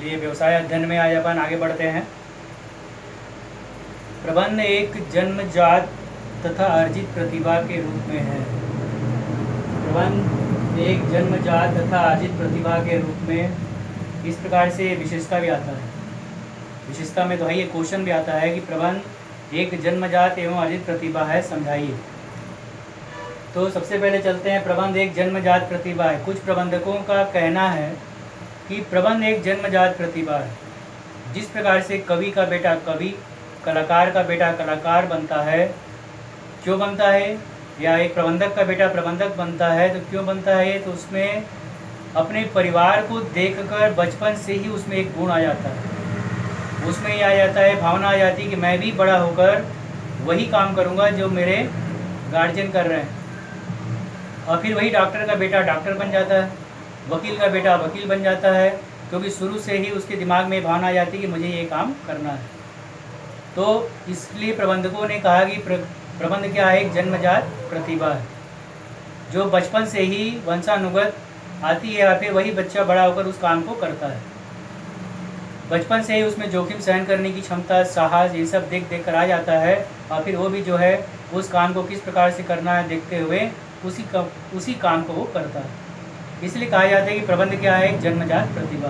चलिए व्यवसाय अध्ययन में आज अपन आगे बढ़ते हैं। प्रबंध एक जन्मजात तथा अर्जित प्रतिभा के रूप में है। प्रबंध एक जन्मजात तथा अर्जित प्रतिभा के रूप में इस प्रकार से विशेषता भी आता है। विशेषता में तो है, ये क्वेश्चन भी आता है कि प्रबंध एक जन्मजात एवं अर्जित प्रतिभा है, समझाइए। तो सबसे पहले चलते हैं, प्रबंध एक जन्मजात प्रतिभा है। कुछ प्रबंधकों का कहना है कि प्रबंध एक जन्मजात प्रतिभा है। जिस प्रकार से कवि का बेटा कवि, कलाकार का बेटा कलाकार बनता है, क्यों बनता है, या एक प्रबंधक का बेटा प्रबंधक बनता है तो क्यों बनता है, तो उसमें अपने परिवार को देखकर बचपन से ही उसमें एक गुण आ जाता है, उसमें ये आ जाता है, भावना आ जाती है कि मैं भी बड़ा होकर वही काम करूँगा जो मेरे गार्जियन कर रहे हैं। और फिर वही डॉक्टर का बेटा डॉक्टर बन जाता है, वकील का बेटा वकील बन जाता है, क्योंकि शुरू से ही उसके दिमाग में भावना आ जाती है कि मुझे ये काम करना है। तो इसलिए प्रबंधकों ने कहा कि प्रबंध क्या है, एक जन्मजात प्रतिभा है जो बचपन से ही वंशानुगत आती है, या फिर वही बच्चा बड़ा होकर उस काम को करता है। बचपन से ही उसमें जोखिम सहन करने की क्षमता, साहस, ये सब देख कर आ जाता है, और फिर वो भी जो है उस काम को किस प्रकार से करना है देखते हुए उसी काम को वो करता है। इसलिए कहा जाता है कि प्रबंध क्या है, एक जन्मजात प्रतिभा।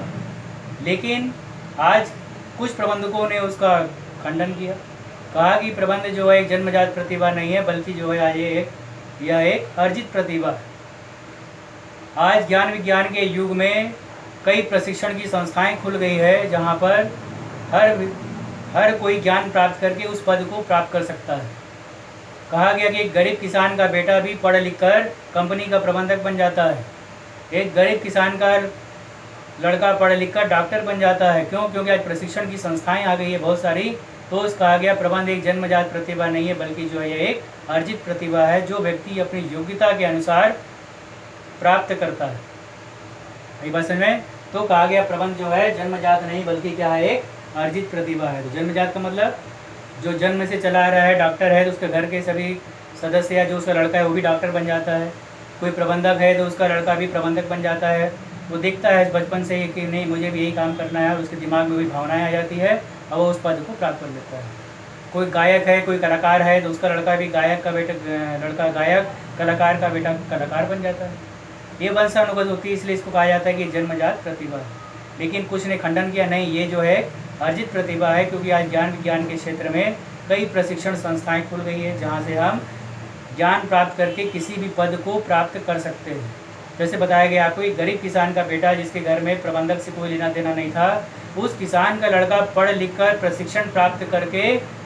लेकिन आज कुछ प्रबंधकों ने उसका खंडन किया, कहा कि प्रबंध जो है एक जन्मजात प्रतिभा नहीं है, बल्कि जो है यह एक अर्जित प्रतिभा है। आज ज्ञान विज्ञान के युग में कई प्रशिक्षण की संस्थाएं खुल गई है, जहां पर हर कोई ज्ञान प्राप्त करके उस पद को प्राप्त कर सकता है। कहा गया कि एक गरीब किसान का बेटा भी पढ़ लिख कर कंपनी का प्रबंधक बन जाता है, एक गरीब किसान का लड़का पढ़ लिख कर डॉक्टर बन जाता है। क्यों? क्योंकि आज प्रशिक्षण की संस्थाएं आ गई है बहुत सारी। तो कहा गया प्रबंध एक जन्मजात प्रतिभा नहीं है, बल्कि जो है एक अर्जित प्रतिभा है, जो व्यक्ति अपनी योग्यता के अनुसार प्राप्त करता है। यही बात समझ में? तो कहा गया प्रबंध जो है जन्मजात नहीं, बल्कि क्या है, एक अर्जित प्रतिभा है। तो जन्मजात का मतलब जो जन्म से चला आ रहा है, डॉक्टर है तो उसके घर के सभी सदस्य या जो उसका लड़का है वो भी डॉक्टर बन जाता है। कोई प्रबंधक है तो उसका लड़का भी प्रबंधक बन जाता है। वो देखता है बचपन से ही कि नहीं मुझे भी यही काम करना है, और उसके दिमाग में भी भावनाएं आ जाती है और वो उस पद को प्राप्त कर लेता है। कोई गायक है, कोई कलाकार है तो उसका लड़का भी गायक का बेटा लड़का गायक, कलाकार का बेटा कलाकार बन जाता है। ये वंशानुगत होती है, इसलिए इसको कहा जाता है कि जन्मजात प्रतिभा है। लेकिन कुछ ने खंडन किया, नहीं ये जो है अर्जित प्रतिभा है, क्योंकि आज ज्ञान विज्ञान के क्षेत्र में कई प्रशिक्षण संस्थाएं खुल गई है, जहाँ से हम ज्ञान प्राप्त करके किसी भी पद को प्राप्त कर सकते हैं। जैसे बताया गया आपको, एक गरीब किसान का बेटा जिसके घर में प्रबंधक से कोई लेना देना नहीं था, उस किसान का लड़का पढ़ लिख कर प्रशिक्षण प्राप्त करके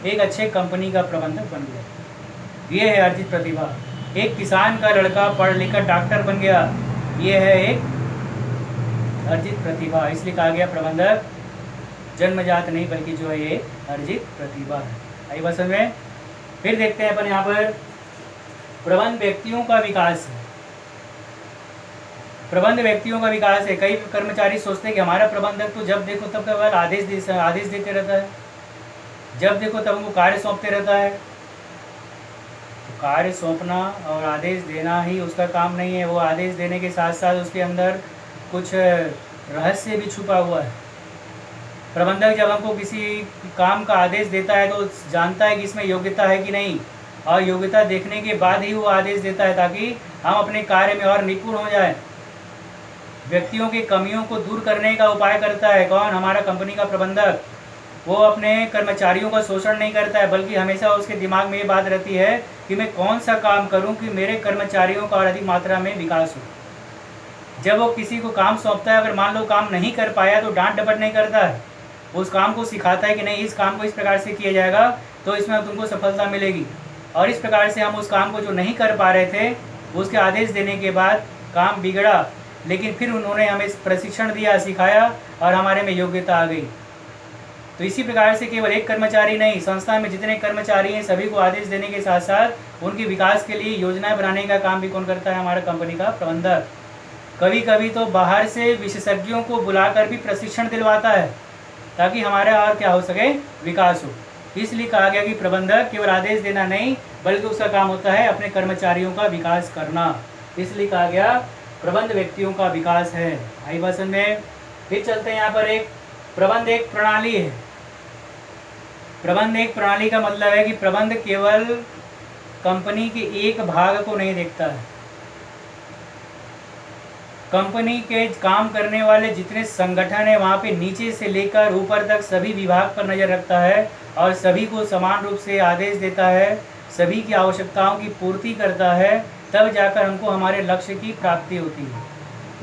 एक अच्छे कंपनी का प्रबंधक बन गया। ये है अर्जित प्रतिभा। एक किसान का लड़का पढ़ लिख कर डॉक्टर बन गया, ये है एक अर्जित प्रतिभा। इसलिए कहा गया प्रबंधक जन्मजात नहीं, बल्कि जो है ये अर्जित प्रतिभा है। आई बात समझ में? फिर देखते हैं अपन यहाँ पर प्रबंध व्यक्तियों का विकास है। प्रबंध व्यक्तियों का विकास है। कई कर्मचारी सोचते हैं कि हमारा प्रबंधक तो जब देखो तब केवल आदेश देते रहता है, जब देखो तब हमको कार्य सौंपते रहता है। तो कार्य सौंपना और आदेश देना ही उसका काम नहीं है, वो आदेश देने के साथ साथ उसके अंदर कुछ रहस्य भी छुपा हुआ है। प्रबंधक जब हमको किसी काम का आदेश देता है तो जानता है कि इसमें योग्यता है कि नहीं, और योग्यता देखने के बाद ही वो आदेश देता है, ताकि हम अपने कार्य में और निपुण हो जाए। व्यक्तियों की कमियों को दूर करने का उपाय करता है कौन? हमारा कंपनी का प्रबंधक। वो अपने कर्मचारियों का शोषण नहीं करता है, बल्कि हमेशा उसके दिमाग में ये बात रहती है कि मैं कौन सा काम करूं कि मेरे कर्मचारियों का और अधिक मात्रा में विकास हो। जब वो किसी को काम सौंपता है, अगर मान लो काम नहीं कर पाया तो डांट डपट नहीं करता है, उस काम को सिखाता है कि नहीं इस काम को इस प्रकार से किया जाएगा तो इसमें तुमको सफलता मिलेगी। और इस प्रकार से हम उस काम को जो नहीं कर पा रहे थे, उसके आदेश देने के बाद काम बिगड़ा, लेकिन फिर उन्होंने हमें प्रशिक्षण दिया, सिखाया, और हमारे में योग्यता आ गई। तो इसी प्रकार से केवल एक कर्मचारी नहीं, संस्था में जितने कर्मचारी हैं सभी को आदेश देने के साथ साथ उनके विकास के लिए योजनाएं बनाने का काम भी कौन करता है? हमारा कंपनी का प्रबंधक। कभी कभी तो बाहर से विशेषज्ञों को बुलाकर भी प्रशिक्षण दिलवाता है, ताकि हमारा और क्या हो सके, विकास हो। इसलिए कहा गया कि प्रबंधक केवल आदेश देना नहीं, बल्कि उसका काम होता है अपने कर्मचारियों का विकास करना। इसलिए कहा गया प्रबंध व्यक्तियों का विकास है। आई बात में फिर चलते हैं यहाँ पर एक प्रबंध एक प्रणाली है। प्रबंध एक प्रणाली का मतलब है कि प्रबंध केवल कंपनी के एक भाग को नहीं देखता है। कंपनी के काम करने वाले जितने संगठन है वहाँ पे नीचे से लेकर ऊपर तक सभी विभाग पर नज़र रखता है और सभी को समान रूप से आदेश देता है, सभी की आवश्यकताओं की पूर्ति करता है, तब जाकर हमको हमारे लक्ष्य की प्राप्ति होती है।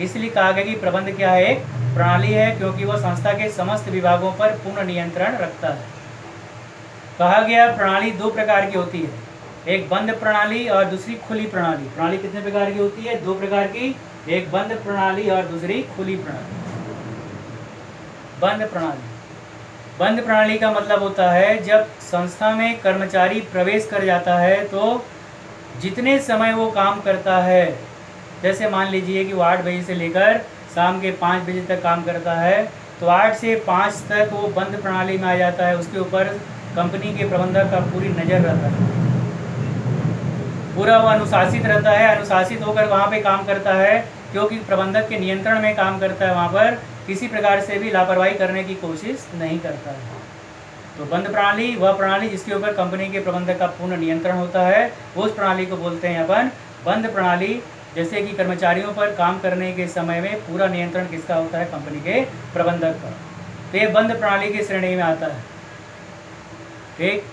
इसलिए कहा गया कि प्रबंध क्या है, एक प्रणाली है, क्योंकि वह संस्था के समस्त विभागों पर पूर्ण नियंत्रण रखता है। कहा गया प्रणाली दो प्रकार की होती है, एक बंद प्रणाली और दूसरी खुली प्रणाली। प्रणाली कितने प्रकार की होती है? दो प्रकार की, एक बंद प्रणाली और दूसरी खुली प्रणाली। बंद प्रणाली, बंद प्रणाली का मतलब होता है जब संस्था में कर्मचारी प्रवेश कर जाता है तो जितने समय वो काम करता है, जैसे मान लीजिए कि वो 8 बजे से लेकर शाम के 5 बजे तक काम करता है, तो 8 से 5 तक वो बंद प्रणाली में आ जाता है। उसके ऊपर कंपनी के प्रबंधक का पूरी नज़र रहता है, पूरा वो अनुशासित रहता है, अनुशासित होकर वहाँ पे काम करता है, क्योंकि प्रबंधक के नियंत्रण में काम करता है। वहाँ पर किसी प्रकार से भी लापरवाही करने की कोशिश नहीं करता है। तो बंद प्रणाली वह प्रणाली जिसके ऊपर कंपनी के प्रबंधक का पूर्ण नियंत्रण होता है, उस प्रणाली को बोलते हैं अपन बंद प्रणाली। जैसे कि कर्मचारियों पर काम करने के समय में पूरा नियंत्रण किसका होता है? कंपनी के प्रबंधक का। तो ये बंद प्रणाली की श्रेणी में आता है। ठीक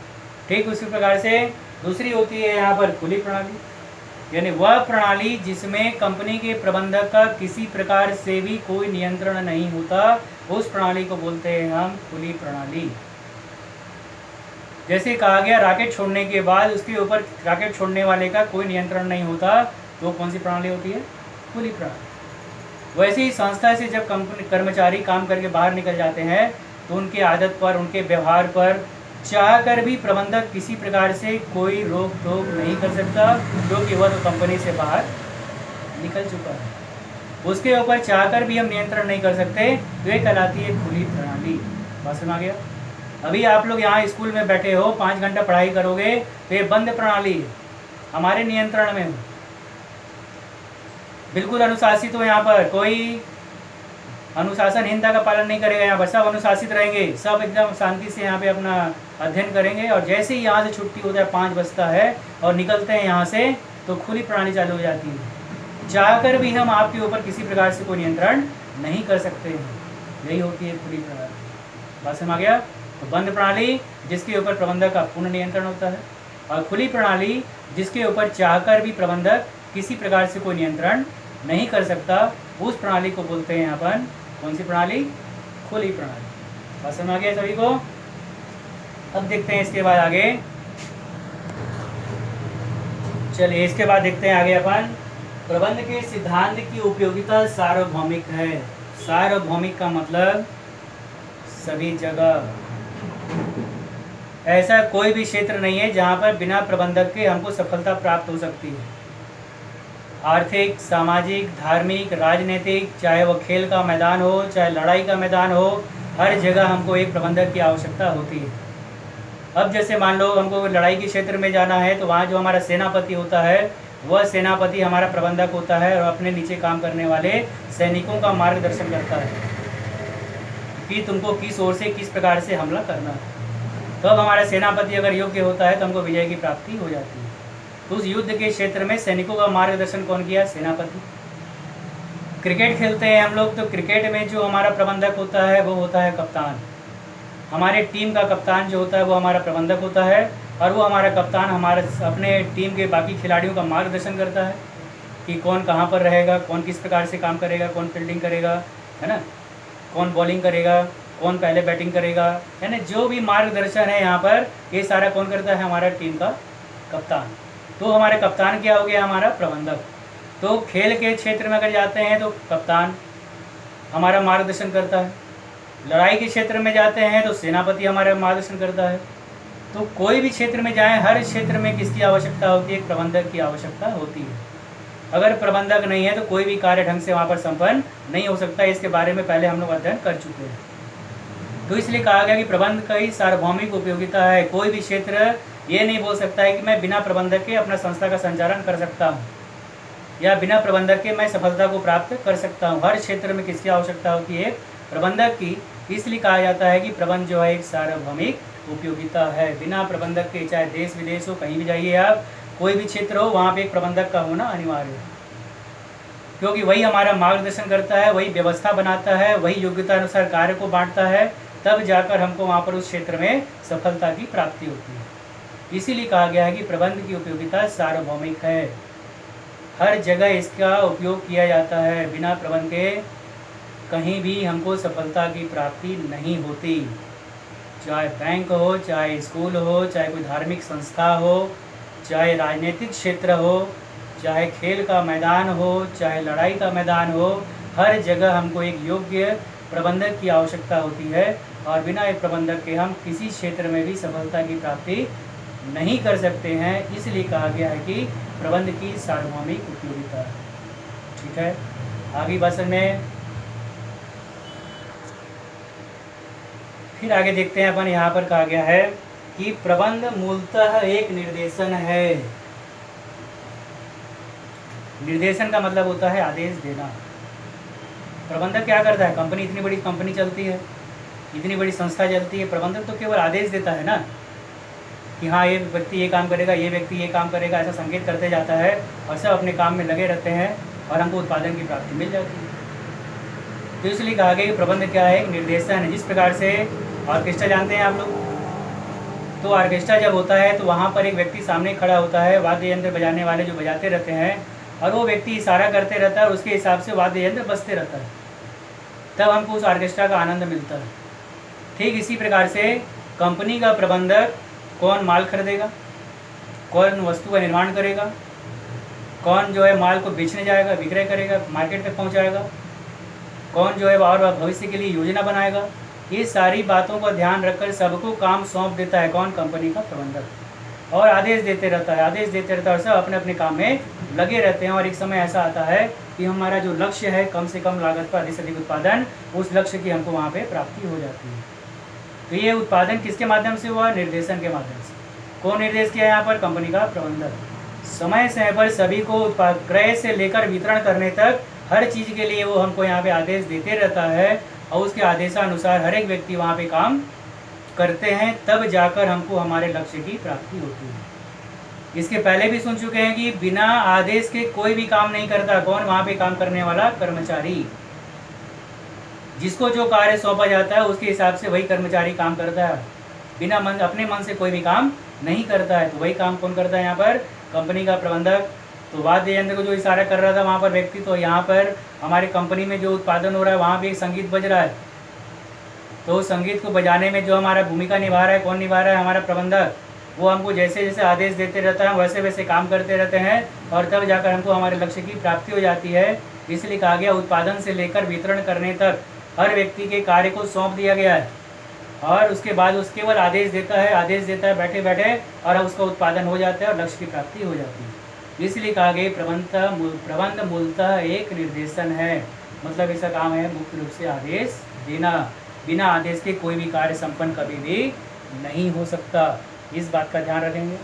ठीक उसी प्रकार से दूसरी होती है यहाँ पर खुली प्रणाली, यानी वह प्रणाली जिसमें कंपनी के प्रबंधक का किसी प्रकार से भी कोई नियंत्रण नहीं होता, उस प्रणाली को बोलते हैं हम खुली प्रणाली। जैसे कहा गया रॉकेट छोड़ने के बाद उसके ऊपर रॉकेट छोड़ने वाले का कोई नियंत्रण नहीं होता, तो कौन सी प्रणाली होती है? खुली प्रणाली। वैसे ही संस्था से जब कर्मचारी काम करके बाहर निकल जाते हैं तो उनके आदत पर, उनके व्यवहार पर चाहकर भी प्रबंधक किसी प्रकार से कोई रोक टोक नहीं कर सकता, क्योंकि वह तो कंपनी से बाहर निकल चुका है। उसके ऊपर चाहकर भी हम नियंत्रण नहीं कर सकते, तो ये कहलाती है खुली प्रणाली। बात समझ आ गया? अभी आप लोग यहाँ स्कूल में बैठे हो, 5 घंटा पढ़ाई करोगे, तो ये बंद प्रणाली है, हमारे नियंत्रण में हो, बिल्कुल अनुशासित हो। यहाँ पर कोई अनुशासनहीनता का पालन नहीं करेगा, यहाँ पर सब अनुशासित रहेंगे, सब एकदम शांति से यहाँ पे अपना अध्ययन करेंगे। और जैसे ही यहाँ से छुट्टी होता है, 5 बजता है और निकलते हैं यहाँ से, तो खुली प्रणाली चालू हो जाती है। चाहकर भी हम आपके ऊपर किसी प्रकार से कोई नियंत्रण नहीं कर सकते हैं, यही होती है खुली प्रणाली। बात समझ आ गया? तो बंद प्रणाली जिसके ऊपर प्रबंधक का पूर्ण नियंत्रण होता है, और खुली प्रणाली जिसके ऊपर चाहकर भी प्रबंधक किसी प्रकार से कोई नियंत्रण नहीं कर सकता, उस प्रणाली को बोलते हैं अपन कौन सी प्रणाली? खुली प्रणाली। बात समझ आ गया सभी को? अब देखते हैं इसके बाद आगे, चलिए इसके बाद देखते हैं आगे अपन प्रबंध के सिद्धांत की उपयोगिता सार्वभौमिक है। सार्वभौमिक का मतलब सभी जगह, ऐसा कोई भी क्षेत्र नहीं है जहाँ पर बिना प्रबंधक के हमको सफलता प्राप्त हो सकती है। आर्थिक, सामाजिक, धार्मिक, राजनीतिक, चाहे वो खेल का मैदान हो, चाहे लड़ाई का मैदान हो, हर जगह हमको एक प्रबंधक की आवश्यकता होती है। अब जैसे मान लो हमको लड़ाई के क्षेत्र में जाना है, तो वहाँ जो हमारा सेनापति होता है, वह सेनापति हमारा प्रबंधक होता है और अपने नीचे काम करने वाले सैनिकों का मार्गदर्शन करता है कि तुमको किस ओर से किस प्रकार से हमला करना है। तो अब हमारा सेनापति अगर योग्य होता है तो हमको विजय की प्राप्ति हो जाती है। तो उस युद्ध के क्षेत्र में सैनिकों का मार्गदर्शन कौन किया? सेनापति। क्रिकेट खेलते हैं हम लोग, तो क्रिकेट में जो हमारा प्रबंधक होता है वो होता है कप्तान। हमारे टीम का कप्तान जो होता है वो हमारा प्रबंधक होता है, और वो हमारा कप्तान हमारे अपने टीम के बाकी खिलाड़ियों का मार्गदर्शन करता है कि कौन कहाँ पर रहेगा, कौन किस प्रकार से काम करेगा, कौन फील्डिंग करेगा, है ना, कौन बॉलिंग करेगा, कौन पहले बैटिंग करेगा, है ना। जो भी मार्गदर्शन है यहाँ पर, ये सारा कौन करता है? हमारा टीम का कप्तान। तो हमारे कप्तान क्या हो गया? हमारा प्रबंधक। तो खेल के क्षेत्र में अगर जाते हैं तो कप्तान हमारा मार्गदर्शन करता है, लड़ाई के क्षेत्र में जाते हैं तो सेनापति हमारा मार्गदर्शन करता है। तो कोई भी क्षेत्र में जाएं, हर क्षेत्र में किसकी आवश्यकता होती है? प्रबंधक की आवश्यकता होती है। अगर प्रबंधक नहीं है तो कोई भी कार्य ढंग से वहाँ पर संपन्न नहीं हो सकता। इसके बारे में पहले हम लोग अध्ययन कर चुके हैं। तो इसलिए कहा गया कि प्रबंध का ही सार्वभौमिक उपयोगिता है। कोई भी क्षेत्र ये नहीं बोल सकता है कि मैं बिना प्रबंधक के अपना संस्था का संचालन कर सकता हूँ, या बिना प्रबंधक के मैं सफलता को प्राप्त कर सकता हूँ। हर क्षेत्र में किसकी आवश्यकता होती है? प्रबंधक की इसलिए कहा जाता है कि प्रबंध जो है एक सार्वभौमिक उपयोगिता है। बिना प्रबंधक के चाहे देश विदेश हो, कहीं भी जाइए आप, कोई भी क्षेत्र हो, वहाँ पे एक प्रबंधक का होना अनिवार्य है, क्योंकि वही हमारा मार्गदर्शन करता है, वही व्यवस्था बनाता है, वही योग्यता अनुसार कार्य को बांटता है, तब जाकर हमको वहाँ पर उस क्षेत्र में सफलता की प्राप्ति होती है। इसीलिए कहा गया है कि प्रबंध की उपयोगिता सार्वभौमिक है, हर जगह इसका उपयोग किया जाता है। बिना प्रबंध के कहीं भी हमको सफलता की प्राप्ति नहीं होती, चाहे बैंक हो, चाहे स्कूल हो, चाहे कोई धार्मिक संस्था हो, चाहे राजनीतिक क्षेत्र हो, चाहे खेल का मैदान हो, चाहे लड़ाई का मैदान हो, हर जगह हमको एक योग्य प्रबंधक की आवश्यकता होती है, और बिना एक प्रबंधक के हम किसी क्षेत्र में भी सफलता की प्राप्ति नहीं कर सकते हैं। इसलिए कहा गया है कि प्रबंध की सार्वभौमिक उपयोगिता है। ठीक है, आगे भाषण में फिर आगे देखते हैं अपन। यहाँ पर कहा गया है कि प्रबंध मूलतः एक निर्देशन है। निर्देशन का मतलब होता है आदेश देना। प्रबंधक क्या करता है? कंपनी, इतनी बड़ी कंपनी चलती है, इतनी बड़ी संस्था चलती है, प्रबंधक तो केवल आदेश देता है ना, कि हाँ ये व्यक्ति ये काम करेगा, ये व्यक्ति ये काम करेगा, ऐसा संकेत करते जाता है, और सब अपने काम में लगे रहते हैं, और हमको उत्पादन की प्राप्ति मिल जाती है। तो इसलिए कहा गया कि प्रबंध क्या है? एक निर्देशन है। जिस प्रकार से ऑर्केस्ट्रा जानते हैं आप लोग, तो ऑर्केस्ट्रा जब होता है तो वहाँ पर एक व्यक्ति सामने खड़ा होता है, वाद्य यंत्र बजाने वाले जो बजाते रहते हैं, और वो व्यक्ति इशारा करते रहता है, और उसके हिसाब से वाद्य यंत्र बजते रहता है, तब हमको उस ऑर्केस्ट्रा का आनंद मिलता है। ठीक इसी प्रकार से कंपनी का प्रबंधक कौन माल खरीदेगा, कौन वस्तु का निर्माण करेगा, कौन जो है माल को बेचने जाएगा, विक्रय करेगा, मार्केट तक पहुंचाएगा, कौन जो है और भविष्य के लिए योजना बनाएगा, ये सारी बातों का ध्यान रखकर सबको काम सौंप देता है कौन? कंपनी का प्रबंधक। और आदेश देते रहता है, आदेश देते रहता है, और सब अपने अपने काम में लगे रहते हैं। और एक समय ऐसा आता है कि हमारा जो लक्ष्य है कम से कम लागत पर अधिक से अधिक उत्पादन, उस लक्ष्य की हमको वहाँ पे प्राप्ति हो जाती है। तो ये उत्पादन किसके माध्यम से हुआ? निर्देशन के माध्यम से। कौन निर्देश किया यहाँ पर? कंपनी का प्रबंधक। समय समय पर सभी को उत्पाद क्रय से लेकर वितरण करने तक हर चीज़ के लिए वो हमको यहाँ पे आदेश देते रहता है, और उसके आदेशानुसार हर एक व्यक्ति वहाँ पे काम करते हैं, तब जाकर हमको हमारे लक्ष्य की प्राप्ति होती है। इसके पहले भी सुन चुके हैं कि बिना आदेश के कोई भी काम नहीं करता। कौन? वहाँ पे काम करने वाला कर्मचारी। जिसको जो कार्य सौंपा जाता है उसके हिसाब से वही कर्मचारी काम करता है, बिना अपने मन से कोई भी काम नहीं करता है। तो वही काम कौन करता है यहाँ पर? कंपनी का प्रबंधक। तो वाद्य यंत्र को जो इशारा कर रहा था वहाँ पर व्यक्ति, तो यहाँ पर हमारे कंपनी में जो उत्पादन हो रहा है वहाँ भी एक संगीत बज रहा है, तो संगीत को बजाने में जो हमारा भूमिका निभा रहा है, कौन निभा रहा है? हमारा प्रबंधक। वो हमको जैसे जैसे आदेश देते रहता है वैसे वैसे काम करते रहते हैं, और तब जाकर हमको हमारे लक्ष्य की प्राप्ति हो जाती है। इसलिए कहा गया उत्पादन से लेकर वितरण करने तक हर व्यक्ति के कार्य को सौंप दिया गया है, और उसके बाद उसके केवल आदेश देता है बैठे बैठे, और उसका उत्पादन हो जाता है और लक्ष्य की प्राप्ति हो जाती है। इसलिए कहा गया प्रबंध मूलतः एक निर्देशन है। मतलब इसका काम है मुख्य रूप से आदेश देना। बिना आदेश के कोई भी कार्य संपन्न कभी भी नहीं हो सकता। इस बात का ध्यान रखेंगे।